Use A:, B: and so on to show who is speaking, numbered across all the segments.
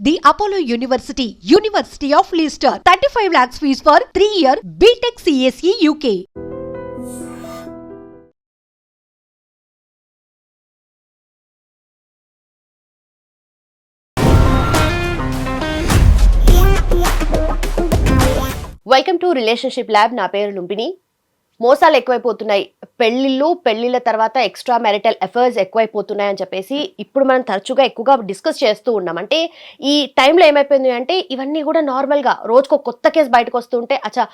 A: The Apollo University, University of Leicester, 35 lakhs fees for 3-year BTech CSE UK.
B: Welcome to relationship lab. నా పేరు లుంబిని. మోసాలు ఎక్కువైపోతున్నాయి, పెళ్లిళ్ళ తర్వాత ఎక్స్ట్రా మ్యారిటల్ అఫైర్స్ ఎక్కువైపోతున్నాయి అని చెప్పేసి ఇప్పుడు మనం తరచుగా ఎక్కువగా డిస్కస్ చేస్తూ ఉన్నాం. అంటే ఈ టైంలో ఏమైపోయింది అంటే ఇవన్నీ కూడా నార్మల్గా రోజుకు కొత్త కేసు బయటకు వస్తూ ఉంటే అచ్చా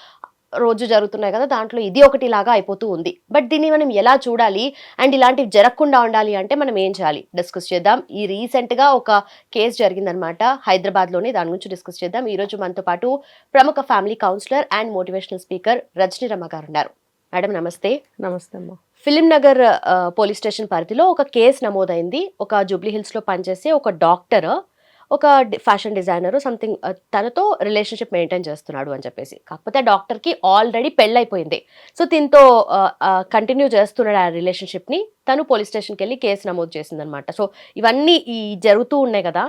B: రోజు జరుగుతున్నాయి కదా, దాంట్లో ఇది ఒకటి లాగా అయిపోతూ ఉంది. బట్ దీన్ని మనం ఎలా చూడాలి అండ్ ఇలాంటివి జరగకుండా ఉండాలి అంటే మనం ఏం చేయాలి డిస్కస్ చేద్దాం. ఈ రీసెంట్గా ఒక కేసు జరిగిందనమాట హైదరాబాద్లోని, దాని గురించి డిస్కస్ చేద్దాం. ఈరోజు మనతో పాటు ప్రముఖ family counsellor and motivational speaker Rajani Ramma గారు ఉన్నారు. మేడం నమస్తే.
C: నమస్తే అమ్మా.
B: ఫిలిం నగర్ పోలీస్ స్టేషన్ పరిధిలో ఒక కేసు నమోదైంది. ఒక జూబ్లీ హిల్స్లో పనిచేసే ఒక డాక్టర్ ఒక ఫ్యాషన్ డిజైనర్ సంథింగ్ తనతో రిలేషన్షిప్ మెయింటైన్ చేస్తున్నాడు అని చెప్పేసి. కాకపోతే ఆ డాక్టర్కి ఆల్రెడీ పెళ్ళైపోయింది. సో దీంతో కంటిన్యూ చేస్తున్నాడు ఆ రిలేషన్షిప్ని. తను పోలీస్ స్టేషన్కి వెళ్ళి కేసు నమోదు చేసిందనమాట. సో ఇవన్నీ జరుగుతూ ఉన్నాయి కదా,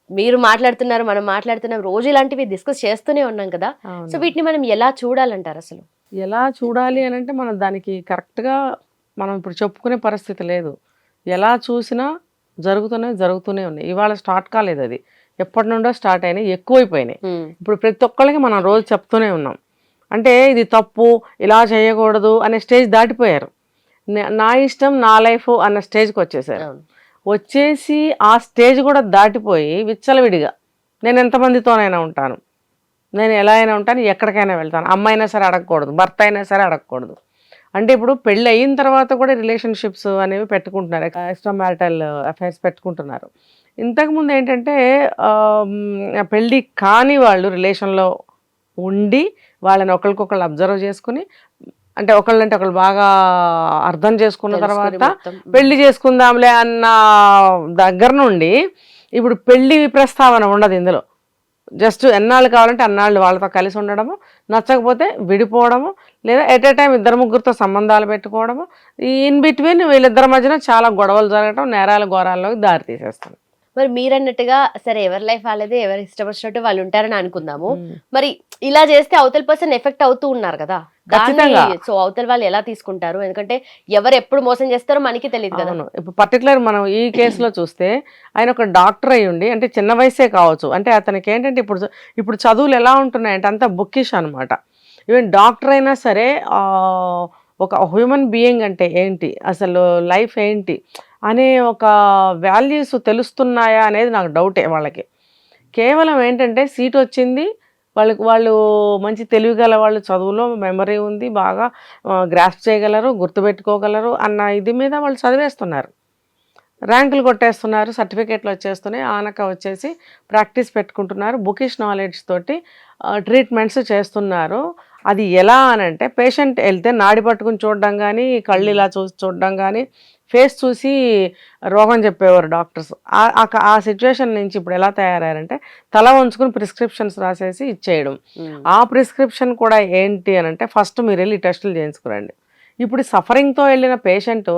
B: మీరు మాట్లాడుతున్నారు, మనం మాట్లాడుతున్నాం, రోజు ఇలాంటివి డిస్కస్ చేస్తూనే ఉన్నాం కదా. సో వీటిని మనం ఎలా చూడాలంటారు? అసలు
C: ఎలా చూడాలి అని అంటే మనం దానికి కరెక్ట్గా మనం ఇప్పుడు చెప్పుకునే పరిస్థితి లేదు. ఎలా చూసినా జరుగుతూనే ఉన్నాయి. ఇవాళ స్టార్ట్ కాలేదు, అది ఎప్పటి నుండో స్టార్ట్ అయినాయి, ఎక్కువైపోయినాయి. ఇప్పుడు ప్రతి ఒక్కళ్ళకి మనం రోజు చెప్తూనే ఉన్నాం. అంటే ఇది తప్పు, ఇలా చేయకూడదు అనే స్టేజ్ దాటిపోయారు. నా ఇష్టం నా లైఫ్ అన్న స్టేజ్కి వచ్చేసి ఆ స్టేజ్ కూడా దాటిపోయి విచ్చలవిడిగా నేను ఎంతమందితోనైనా ఉంటాను, నేను ఎలా అయినా ఉంటాను, ఎక్కడికైనా వెళ్తాను, అమ్మాయి అయినా సరే అడగకూడదు, భర్త అయినా సరే అడగకూడదు. అంటే ఇప్పుడు పెళ్ళి అయిన తర్వాత కూడా రిలేషన్షిప్స్ అనేవి పెట్టుకుంటున్నారు, ఎక్స్ట్రా మ్యారిటల్ అఫైర్స్ పెట్టుకుంటున్నారు. ఇంతకుముందు ఏంటంటే పెళ్ళి కాని వాళ్ళు రిలేషన్లో ఉండి వాళ్ళని ఒకరికొకళ్ళు అబ్జర్వ్ చేసుకుని, అంటే ఒకళ్ళంటే ఒకళ్ళు బాగా అర్థం చేసుకున్న తర్వాత పెళ్లి చేసుకుందాంలే అన్న దగ్గర నుండి ఇప్పుడు పెళ్లి ప్రస్తావన ఉండదు ఇందులో. జస్ట్ ఎన్నాళ్ళు కావాలంటే అన్నాళ్ళు వాళ్ళతో కలిసి ఉండడము, నచ్చకపోతే విడిపోవడము, లేదా ఎట్ ఏ టైం 2-3 సంబంధాలు పెట్టుకోవడము. ఈ ఇన్ బిట్వీన్ వీళ్ళిద్దరి మధ్యన చాలా గొడవలు జరగడం, నేరాల ఘోరాల్లోకి దారి తీసేస్తుంది.
B: మరి మీరన్నట్టుగా సరే ఎవరి లైఫ్ వాళ్ళదే, ఎవరు ఇష్టం వచ్చినట్టు వాళ్ళు ఉంటారని అనుకుందాము. మరి ఇలా చేస్తే అవతల పర్సన్ ఎఫెక్ట్ అవుతూ ఉన్నారు కదా, సో అవతల వాళ్ళు ఎలా తీసుకుంటారు? ఎందుకంటే ఎవరు ఎప్పుడు మోసం చేస్తారో మనకి తెలియదు కదా.
C: ఇప్పుడు పర్టికులర్ మనం ఈ కేసులో చూస్తే ఆయన ఒక డాక్టర్ అయ్యి ఉండి, అంటే చిన్న వయసే కావచ్చు, అంటే అతనికి ఏంటంటే ఇప్పుడు చదువులు ఎలా ఉంటున్నాయంటే అంతా బుక్కిష్ అనమాట. ఈవెన్ డాక్టర్ అయినా సరే ఒక హ్యూమన్ బీయింగ్ అంటే ఏంటి, అసలు లైఫ్ ఏంటి అనే ఒక వాల్యూస్ తెలుస్తున్నాయా అనేది నాకు డౌటే. వాళ్ళకి కేవలం ఏంటంటే సీట్ వచ్చింది, వాళ్ళు మంచి తెలివిగల వాళ్ళు, చదువులో మెమరీ ఉంది, బాగా గ్రాస్ప్ చేయగలరు, గుర్తుపెట్టుకోగలరు అన్న ఇది మీద వాళ్ళు చదివేస్తున్నారు, ర్యాంకులు కొట్టేస్తున్నారు, సర్టిఫికేట్లు వచ్చేస్తున్నాయి, ఆనక వచ్చేసి ప్రాక్టీస్ పెట్టుకుంటున్నారు, బుకిష్ నాలెడ్జ్ తోటి ట్రీట్మెంట్స్ చేస్తున్నారు. అది ఎలా అనంటే పేషెంట్ వెళ్తే నాడి పట్టుకుని చూడడం కానీ, కళ్ళు ఇలా చూడడం కానీ, ఫేస్ చూసి రోగం చెప్పేవారు డాక్టర్స్. ఆ సిచ్యువేషన్ నుంచి ఇప్పుడు ఎలా తయారయ్యారంటే తల వంచుకుని ప్రిస్క్రిప్షన్స్ రాసేసి ఇచ్చేయడం. ఆ ప్రిస్క్రిప్షన్ కూడా ఏంటి అని అంటే ఫస్ట్ మీరు వెళ్ళి టెస్టులు చేయించుకురండి. ఇప్పుడు సఫరింగ్తో వెళ్ళిన పేషెంట్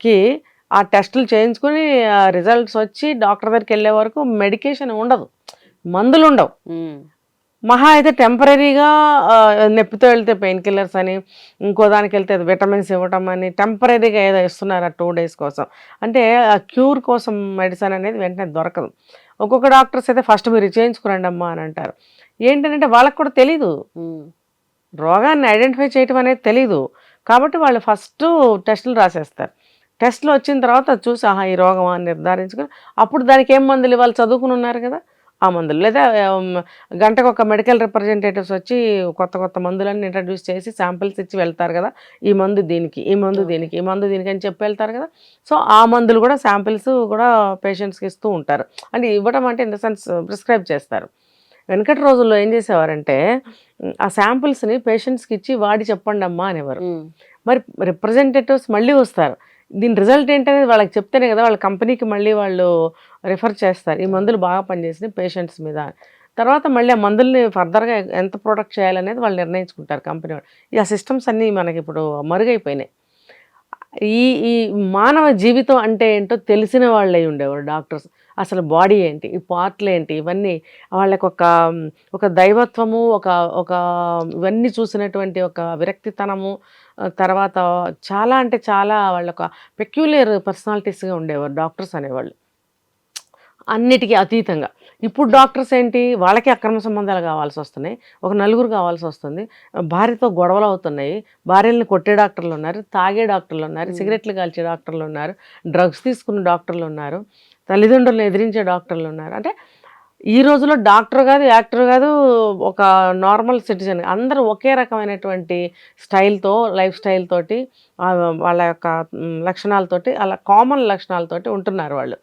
C: కి ఆ టెస్టులు చేయించుకుని రిజల్ట్స్ వచ్చి డాక్టర్ దగ్గరికి వెళ్ళే వరకు మెడికేషన్ ఉండదు, మందులు ఉండవు. మహా అయితే టెంపరీగా నొప్పితో వెళ్తే పెయిన్ కిల్లర్స్ అని, ఇంకో దానికి వెళ్తే విటమిన్స్ ఇవ్వటం అని టెంపరీగా ఏదో ఇస్తున్నారు ఆ 2 days కోసం. అంటే ఆ క్యూర్ కోసం మెడిసిన్ అనేది వెంటనే దొరకదు. ఒక్కొక్క డాక్టర్స్ అయితే ఫస్ట్ మీరు చేయించుకురండి అమ్మా అని అంటారు. ఏంటంటే వాళ్ళకు కూడా తెలీదు, రోగాన్ని ఐడెంటిఫై చేయటం అనేది తెలీదు. కాబట్టి వాళ్ళు ఫస్ట్ టెస్టులు రాసేస్తారు. టెస్టులు వచ్చిన తర్వాత చూసి ఆహా ఈ రోగం అని నిర్ధారించుకుని అప్పుడు దానికి ఏం మందులు ఇవ్వాలి, చదువుకుని ఉన్నారు కదా ఆ మందులు, లేదా గంటకు ఒక మెడికల్ రిప్రజెంటేటివ్స్ వచ్చి కొత్త మందులన్నీ ఇంట్రడ్యూస్ చేసి శాంపిల్స్ ఇచ్చి వెళ్తారు కదా, ఈ మందు దీనికి, ఈ మందు దీనికి, ఈ మందు దీనికి అని చెప్పి వెళ్తారు కదా. సో ఆ మందులు కూడా శాంపిల్స్ కూడా పేషెంట్స్కి ఇస్తూ ఉంటారు. అంటే ఇవ్వడం అంటే ఇన్ ద సెన్స్ ప్రిస్క్రైబ్ చేస్తారు. వెనకటి రోజుల్లో ఏం చేసేవారంటే ఆ శాంపిల్స్ని పేషెంట్స్కి ఇచ్చి వాడి చెప్పండి అమ్మా అనేవారు. మరి రిప్రజెంటేటివ్స్ మళ్ళీ వస్తారు, దీని రిజల్ట్ ఏంటనేది వాళ్ళకి చెప్తేనే కదా వాళ్ళ కంపెనీకి మళ్ళీ వాళ్ళు రిఫర్ చేస్తారు, ఈ మందులు బాగా పనిచేసినాయి పేషెంట్స్ మీద. తర్వాత మళ్ళీ ఆ మందుల్ని ఫర్దర్గా ఎంత ప్రొడక్ట్ చేయాలనేది వాళ్ళు నిర్ణయించుకుంటారు కంపెనీ వాళ్ళు. ఈ సిస్టమ్స్ అన్నీ మనకి ఇప్పుడు మరుగైపోయినాయి. ఈ మానవ జీవితం అంటే ఏంటో తెలిసిన వాళ్ళు అయి ఉండేవారు డాక్టర్స్. అసలు బాడీ ఏంటి, ఈ పార్ట్లు ఏంటి, ఇవన్నీ వాళ్ళకి ఒక దైవత్వము, ఒక ఒక ఇవన్నీ చూసినటువంటి ఒక విరక్తితనము, తర్వాత చాలా అంటే చాలా వాళ్ళొక పెక్యులియర్ పర్సనాలిటీస్గా ఉండేవారు డాక్టర్స్ అనేవాళ్ళు, అన్నిటికీ అతీతంగా. ఇప్పుడు డాక్టర్స్ ఏంటి, వాళ్ళకి అక్రమ సంబంధాలు కావాల్సి వస్తున్నాయి, ఒక నలుగురు కావాల్సి వస్తుంది, భార్యతో గొడవలు అవుతున్నాయి, భార్యల్ని కొట్టే డాక్టర్లు ఉన్నారు, తాగే డాక్టర్లు ఉన్నారు, సిగరెట్లు కాల్చే డాక్టర్లు ఉన్నారు, డ్రగ్స్ తీసుకున్న డాక్టర్లు ఉన్నారు, తల్లిదండ్రులను ఎదిరించే డాక్టర్లు ఉన్నారు. అంటే ఈ రోజులో డాక్టర్ కాదు, యాక్టర్ కాదు, ఒక నార్మల్ సిటిజన్, అందరూ ఒకే రకమైనటువంటి స్టైల్తో, లైఫ్ స్టైల్ తోటి, వాళ్ళ యొక్క లక్షణాలతోటి, అలా కామన్ లక్షణాలతోటి ఉంటున్నారు వాళ్ళు.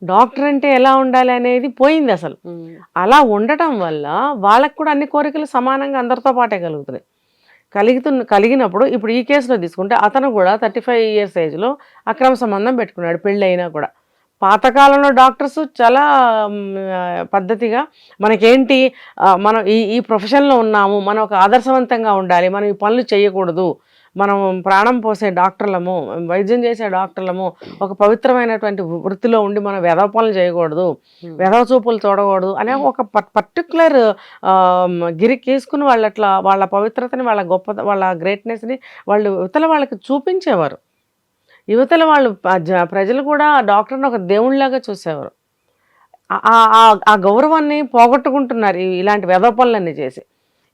C: డాక్టర్ అంటే ఎలా ఉండాలి అనేది పోయింది అసలు. అలా ఉండటం వల్ల వాళ్ళకు కూడా అన్ని కోరికలు సమానంగా అందరితో పాటే కలుగుతున్నాయి. కలిగినప్పుడు ఇప్పుడు ఈ కేసులో తీసుకుంటే అతను కూడా 35 years ఏజ్లో అక్రమ సంబంధం పెట్టుకున్నాడు, పెళ్ళి అయినా కూడా. పాతకాలంలో డాక్టర్స్ చాలా పద్ధతిగా మనకేంటి, మనం ఈ ప్రొఫెషన్లో ఉన్నాము, మనం ఒక ఆదర్శవంతంగా ఉండాలి, మనం ఈ పనులు చేయకూడదు, మనం ప్రాణం పోసే డాక్టర్లము, వైద్యం చేసే డాక్టర్లము, ఒక పవిత్రమైనటువంటి వృత్తిలో ఉండి మనం వెధవ పనులు చేయకూడదు, వెధవ చూపులు చూడకూడదు అనే ఒక పర్టికులర్ గిరికేసుకుని వాళ్ళు అట్లా వాళ్ళ పవిత్రతని, వాళ్ళ వాళ్ళ గ్రేట్నెస్ని వాళ్ళు యువతల వాళ్ళకి చూపించేవారు. యువతల వాళ్ళు ప్రజలు కూడా డాక్టర్ని ఒక దేవుళ్ళలాగా చూసేవారు. ఆ గౌరవాన్ని పోగొట్టుకుంటున్నారు ఇలాంటి వెధవ పనులన్నీ చేసి.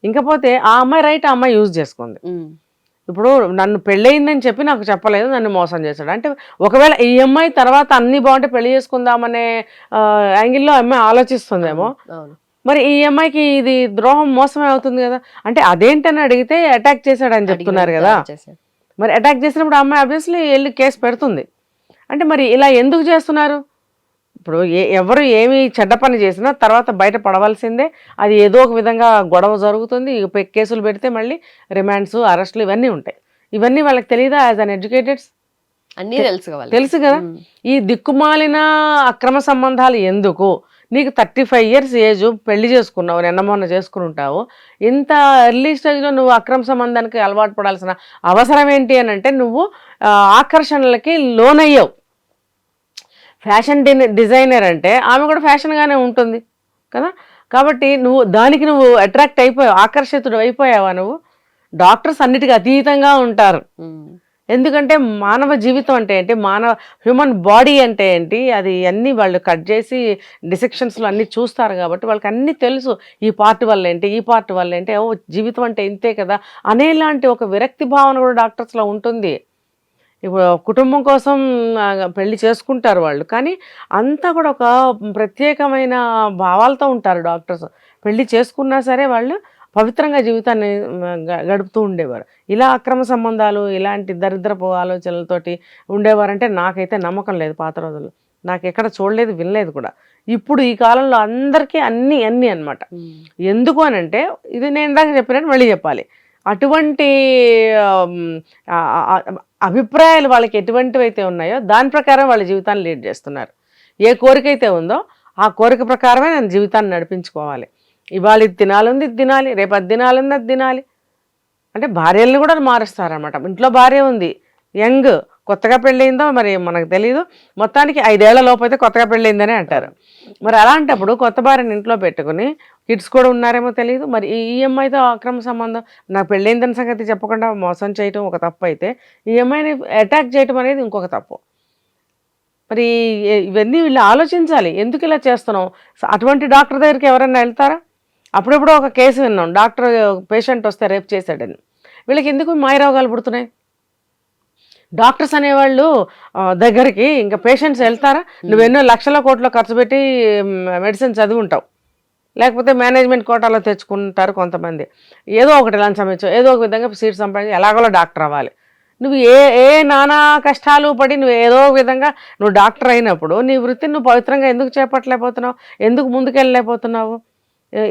C: ఇంకపోతే ఆ అమ్మాయి రైట్, ఆ అమ్మాయి యూజ్ చేసుకుంది. ఇప్పుడు నన్ను పెళ్ళయిందని చెప్పి నాకు చెప్పలేదు, నన్ను మోసం చేశాడు అంటే, ఒకవేళ ఈ అమ్మాయి తర్వాత అన్నీ బాగుంటే పెళ్లి చేసుకుందామనే యాంగిల్లో అమ్మాయి ఆలోచిస్తుందేమో. మరి ఈ అమ్మాయికి ఇది ద్రోహం, మోసమే అవుతుంది కదా. అంటే అదేంటని అడిగితే అటాక్ చేశాడని చెప్తున్నారు కదా. మరి అటాక్ చేసినప్పుడు అమ్మాయి ఆబ్వియస్లీ వెళ్ళి కేసు పెడుతుంది. అంటే మరి ఇలా ఎందుకు చేస్తున్నారు? ఇప్పుడు ఎవరు ఏమి చెడ్డ పని చేసినా తర్వాత బయట పడవలసిందే, అది ఏదో ఒక విధంగా గొడవ జరుగుతుంది, కేసులు పెడితే మళ్ళీ రిమాండ్స్, అరెస్టులు ఇవన్నీ ఉంటాయి. ఇవన్నీ వాళ్ళకి తెలియదా? యాజ్ అన్ ఎడ్యుకేటెడ్స్
B: అన్నీ
C: తెలుసు కదా. ఈ దిక్కుమాలిన అక్రమ సంబంధాలు ఎందుకు? నీకు 35 years ఏజ్, పెళ్లి చేసుకున్నావు, నిన్న మొన్న చేసుకుని ఉంటావు, ఇంత ఎర్లీ స్టేజ్లో నువ్వు అక్రమ సంబంధానికి అలవాటు పడాల్సిన అవసరం ఏంటి అని అంటే, నువ్వు ఆకర్షణలకి లోనయ్యావు. ఫ్యాషన్ డిజైనర్ అంటే ఆమె కూడా ఫ్యాషన్గానే ఉంటుంది కదా. కాబట్టి దానికి నువ్వు అట్రాక్ట్ అయిపోయావు, ఆకర్షితుడు అయిపోయావా నువ్వు? డాక్టర్స్ అన్నిటికీ అతీతంగా ఉంటారు. ఎందుకంటే మానవ జీవితం అంటే ఏంటి, హ్యూమన్ బాడీ అంటే ఏంటి, అది అన్నీ వాళ్ళు కట్ చేసి డిసెక్షన్స్లో అన్నీ చూస్తారు కాబట్టి వాళ్ళకి అన్నీ తెలుసు. ఈ పార్ట్ వల్ల ఏంటి, ఈ పార్ట్ వల్ల ఏంటి, ఓ జీవితం అంటే ఇంతే కదా అనేలాంటి ఒక విరక్తి భావన కూడా డాక్టర్స్లో ఉంటుంది. ఇప్పుడు కుటుంబం కోసం పెళ్లి చేసుకుంటారు వాళ్ళు, కానీ అంతా కూడా ఒక ప్రత్యేకమైన భావాలతో ఉంటారు డాక్టర్స్. పెళ్లి చేసుకున్నా సరే వాళ్ళు పవిత్రంగా జీవితాన్ని గడుపుతూ ఉండేవారు. ఇలా అక్రమ సంబంధాలు, ఇలాంటి దరిద్రపు ఆలోచనలతోటి ఉండేవారంటే నాకైతే నమ్మకం లేదు. పాత రోజుల్లో నాకు ఎక్కడ చూడలేదు, వినలేదు కూడా. ఇప్పుడు ఈ కాలంలో అందరికీ అన్నీ అనమాట. ఎందుకు అనంటే, ఇది నేను ఇందాక చెప్పినట్టు మళ్ళీ చెప్పాలి, అటువంటి అభిప్రాయాలు వాళ్ళకి ఎటువంటివి అయితే ఉన్నాయో దాని ప్రకారం వాళ్ళ జీవితాన్ని లీడ్ చేస్తున్నారు. ఏ కోరిక అయితే ఉందో ఆ కోరిక ప్రకారమే నేను జీవితాన్ని నడిపించుకోవాలి. ఇవాళ ఇది తినాలుంది, ఇది తినాలి, రేపు అది తినాలుంది, అది తినాలి అంటే భార్యల్ని కూడా మారుస్తారనమాట. ఇంట్లో భార్య ఉంది, యంగ్, కొత్తగా పెళ్ళయిందో మరి మనకు తెలియదు, మొత్తానికి 5 ఏళ్ల లోపు అయితే కొత్తగా పెళ్ళయిందని అంటారు. మరి అలాంటప్పుడు కొత్త భార్యని ఇంట్లో పెట్టుకుని కిడ్స్ కూడా ఉన్నారేమో తెలియదు. మరి ఈ అమ్మాయితో అక్రమ సంబంధం, నాకు పెళ్ళయిందని సంగతి చెప్పకుండా మోసం చేయటం ఒక తప్పు అయితే, ఈ అమ్మాయిని అటాక్ చేయటం అనేది ఇంకొక తప్పు. మరి ఇవన్నీ వీళ్ళు ఆలోచించాలి, ఎందుకు ఇలా చేస్తున్నాం. అటువంటి డాక్టర్ దగ్గరికి ఎవరైనా వెళ్తారా? అప్పుడెప్పుడు ఒక కేసు విన్నాం, డాక్టర్ పేషెంట్ వస్తే రేప్ చేశాడని. వీళ్ళకి ఎందుకు మాయరోగాలు పుడుతున్నాయి? డాక్టర్స్ అనేవాళ్ళు దగ్గరికి ఇంకా పేషెంట్స్ వెళ్తారా? నువ్వెన్నో లక్షల కోట్ల ఖర్చు పెట్టి మెడిసిన్ చదివి ఉంటావు, లేకపోతే మేనేజ్మెంట్ కోటాలో తెచ్చుకుంటారు కొంతమంది, ఏదో ఒకటి లంచం ఇచ్చు, ఏదో ఒక విధంగా సీట్ సంపాదించి ఎలాగోలా డాక్టర్ అవ్వాలి. నువ్వు ఏ నానా కష్టాలు పడి నువ్వు ఏదో విధంగా నువ్వు డాక్టర్ అయినప్పుడు నీ వృత్తిని నువ్వు పవిత్రంగా ఎందుకు చేపట్టలేకపోతున్నావు, ఎందుకు ముందుకెళ్ళలేకపోతున్నావు?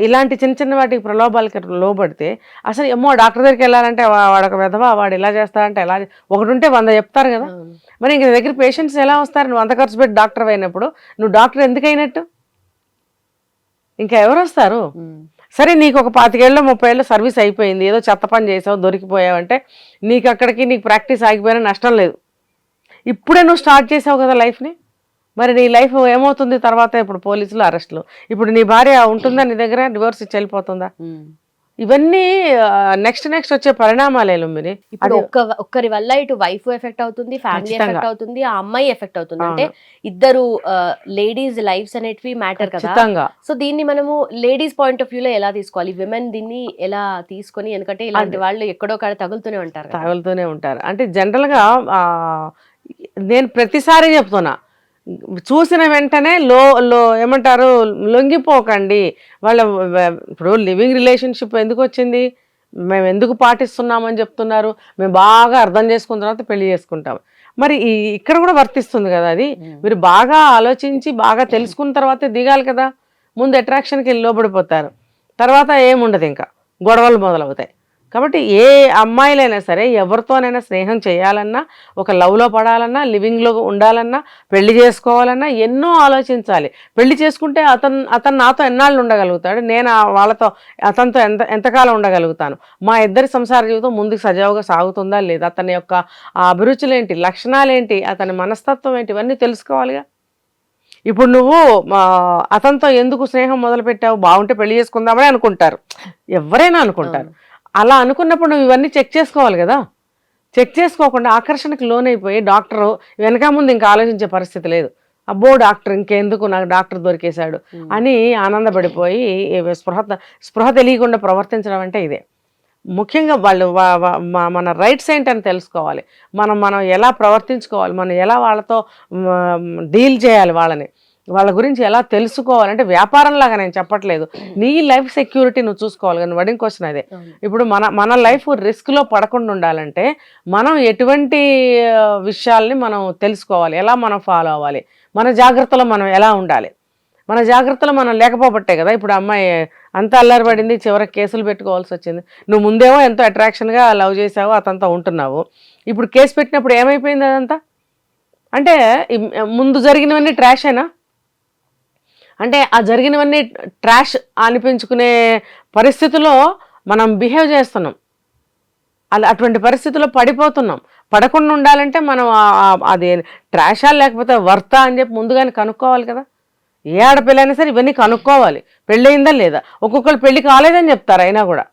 C: ఇలాంటి చిన్న చిన్న వాటికి ప్రలోభాలకి లోబడితే అసలు ఏమో డాక్టర్ దగ్గరికి వెళ్ళాలంటే వాడొక విధవా, వాడు ఇలా చేస్తాడంటే ఎలా, ఒకటి ఉంటే 100 చెప్తారు కదా. మరి ఇంక దగ్గర పేషెంట్స్ ఎలా వస్తారు? నువ్వు అంత ఖర్చు పెట్టి డాక్టర్ అయినప్పుడు నువ్వు డాక్టర్ ఎందుకు అయినట్టు? ఇంకా ఎవరు వస్తారు? సరే, నీకు ఒక 25 ఏళ్ళు 30 ఏళ్ళు సర్వీస్ అయిపోయింది, ఏదో చెత్త పని చేసావు, దొరికిపోయావంటే నీకు అక్కడికి నీకు ప్రాక్టీస్ ఆగిపోయినా నష్టం లేదు. ఇప్పుడే నువ్వు స్టార్ట్ చేసావు కదా లైఫ్ని. మరి నీ లైఫ్ ఏమవుతుంది తర్వాత? ఇప్పుడు పోలీసులు అరెస్టులు, ఇప్పుడు నీ భార్య ఉంటుందా నీ దగ్గర? డివోర్స్ ఇచ్చి వెళ్ళిపోతుందా? ఇవన్నీ నెక్స్ట్ వచ్చే పరిణామాలే లుంబిని.
B: ఇప్పుడు ఒక్కరి వల్ల ఇటు వైఫ్ ఎఫెక్ట్ అవుతుంది, ఫ్యామిలీ ఎఫెక్ట్ అవుతుంది, ఆ అమ్మాయి ఎఫెక్ట్ అవుతుంది. అంటే ఇద్దరు లేడీస్ లైఫ్స్ అనేటివి మ్యాటర్ కదా. సో దీన్ని మనము లేడీస్ పాయింట్ ఆఫ్ వ్యూ లో ఎలా తీసుకోవాలి, విమెన్ దీన్ని ఎలా తీసుకొని, ఎందుకంటే ఇలాంటి వాళ్ళు ఎక్కడో కాడ తగులుతూనే ఉంటారు.
C: అంటే జనరల్ గా నేను ప్రతిసారి చెప్తున్నా, చూసిన వెంటనే ఏమంటారు, లొంగిపోకండి. ఇప్పుడు లివింగ్ రిలేషన్షిప్ ఎందుకు వచ్చింది, మేము ఎందుకు పాటిస్తున్నామని చెప్తున్నారు, మేము బాగా అర్థం చేసుకున్న తర్వాత పెళ్లి చేసుకుంటాం. మరి ఇక్కడ కూడా వర్తిస్తుంది కదా అది. మీరు బాగా ఆలోచించి బాగా తెలుసుకున్న తర్వాతే దిగాలి కదా. ముందు అట్రాక్షన్కి లోబడిపోతారు, తర్వాత ఏముండదు, ఇంకా గొడవలు మొదలవుతాయి. కాబట్టి ఏ అమ్మాయిలైనా సరే ఎవరితోనైనా స్నేహం చేయాలన్నా, ఒక లవ్లో పడాలన్నా, లివింగ్లో ఉండాలన్నా, పెళ్లి చేసుకోవాలన్నా ఎన్నో ఆలోచించాలి. పెళ్లి చేసుకుంటే అతను నాతో ఎన్నాళ్ళు ఉండగలుగుతాడు, నేను అతనితో ఎంతకాలం ఉండగలుగుతాను, మా ఇద్దరి సంసార జీవితం ముందుకు సజావుగా సాగుతుందా లేదా, అతని యొక్క అభిరుచులు ఏంటి, లక్షణాలు ఏంటి, అతని మనస్తత్వం ఏంటి, ఇవన్నీ తెలుసుకోవాలిగా. ఇప్పుడు నువ్వు అతనితో ఎందుకు స్నేహం మొదలుపెట్టావు, బాగుంటే పెళ్లి చేసుకుందామని అనుకుంటారు, ఎవరైనా అనుకుంటారు. అలా అనుకున్నప్పుడు నువ్వు ఇవన్నీ చెక్ చేసుకోవాలి కదా. చెక్ చేసుకోకుండా ఆకర్షణకు లోనైపోయి డాక్టరు వెనక ముందు ఇంకా ఆలోచించే పరిస్థితి లేదు. అబ్బో డాక్టర్ ఇంకెందుకు, నాకు డాక్టర్ దొరికేశాడు అని ఆనందపడిపోయి స్పృహ తెలియకుండా ప్రవర్తించడం అంటే ఇదే. ముఖ్యంగా వాళ్ళు మన రైట్స్ ఏంటని తెలుసుకోవాలి, మనం ఎలా ప్రవర్తించుకోవాలి, మనం ఎలా వాళ్ళతో డీల్ చేయాలి, వాళ్ళ గురించి ఎలా తెలుసుకోవాలంటే వ్యాపారంలాగా నేను చెప్పట్లేదు. నీ లైఫ్ సెక్యూరిటీ నువ్వు చూసుకోవాలి. కానీ వెడ్డింగ్ క్వశ్చన్ అదే. ఇప్పుడు మన లైఫ్ రిస్క్లో పడకుండా ఉండాలంటే మనం ఎటువంటి విషయాల్ని మనం తెలుసుకోవాలి, ఎలా మనం ఫాలో అవ్వాలి, మన జాగ్రత్తలో మనం ఎలా ఉండాలి. మన జాగ్రత్తలో మనం లేకపోబట్టే కదా ఇప్పుడు అమ్మాయి అంత అల్లరిపడింది, చివరికి కేసులు పెట్టుకోవాల్సి వచ్చింది. నువ్వు ముందేమో ఎంతో అట్రాక్షన్గా లవ్ చేసావు, అతనితో ఉంటున్నావు. ఇప్పుడు కేసు పెట్టినప్పుడు ఏమైపోయింది అదంతా? అంటే ముందు జరిగినవన్నీ ట్రాష్ అయినా, అంటే ఆ జరిగినవన్నీ ట్రాష్ అనిపించుకునే పరిస్థితిలో మనం బిహేవ్ చేస్తున్నాం. అటువంటి పరిస్థితుల్లో పడిపోతున్నాం. పడకుండా ఉండాలంటే మనం అది ట్రాషా లేకపోతే వర్తా అని చెప్పి ముందుగానే కనుక్కోవాలి కదా. ఏ ఆడపిల్లైనా సరే ఇవన్నీ కనుక్కోవాలి, పెళ్ళయిందా లేదా. ఒక్కొక్కరు పెళ్ళి కాలేదని చెప్తారు అయినా కూడా,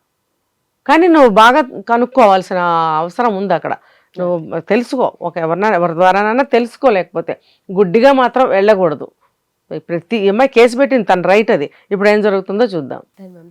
C: కానీ నువ్వు బాగా కనుక్కోవాల్సిన అవసరం ఉంది అక్కడ. నువ్వు తెలుసుకో, ఎవరి ద్వారానైనా తెలుసుకోలేకపోతే గుడ్డిగా మాత్రం వెళ్ళకూడదు. ప్రతి అమ్మాయి కేసు పెట్టింది, తన రైట్ అది. ఇప్పుడు ఏం జరుగుతుందో చూద్దాం.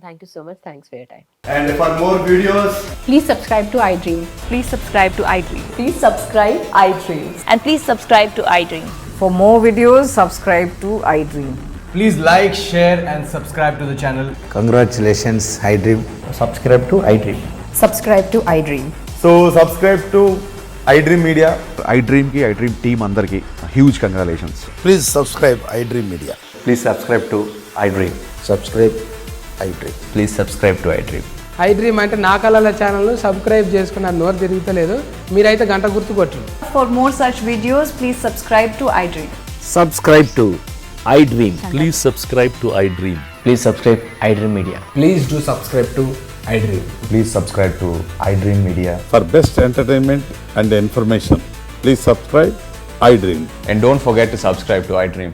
B: Thank you so much. Thanks for your time.
D: And for more videos,
E: Please subscribe to iDream.
F: Please subscribe to iDream.
E: Please subscribe iDream.
F: And please subscribe to iDream.
E: For more videos, subscribe to iDream.
D: please like, share and subscribe to the channel.
G: Congratulations, iDream.
D: Subscribe to iDream.
E: Subscribe to iDream.
D: So subscribe to iDream Media.
H: iDream ki iDream team andarki huge congratulations.
G: Please subscribe iDream Media.
I: Please subscribe to iDream.
G: Subscribe iDream.
I: Please subscribe to iDream.
J: iDream అంటే నా కళల ఛానల్ను subscribe చేసుకున్న నోరు తిరుగుతలేదు, మీరైతే గంట గుర్తు కొట్టండి.
E: For more such videos, please subscribe to iDream.
G: Subscribe to iDream.
K: Please subscribe to iDream.
I: Please subscribe iDream Media.
D: Please do subscribe to iDream.
I: Please subscribe to iDream Media.
H: For best entertainment and information, please subscribe iDream.
I: And don't forget to subscribe to iDream.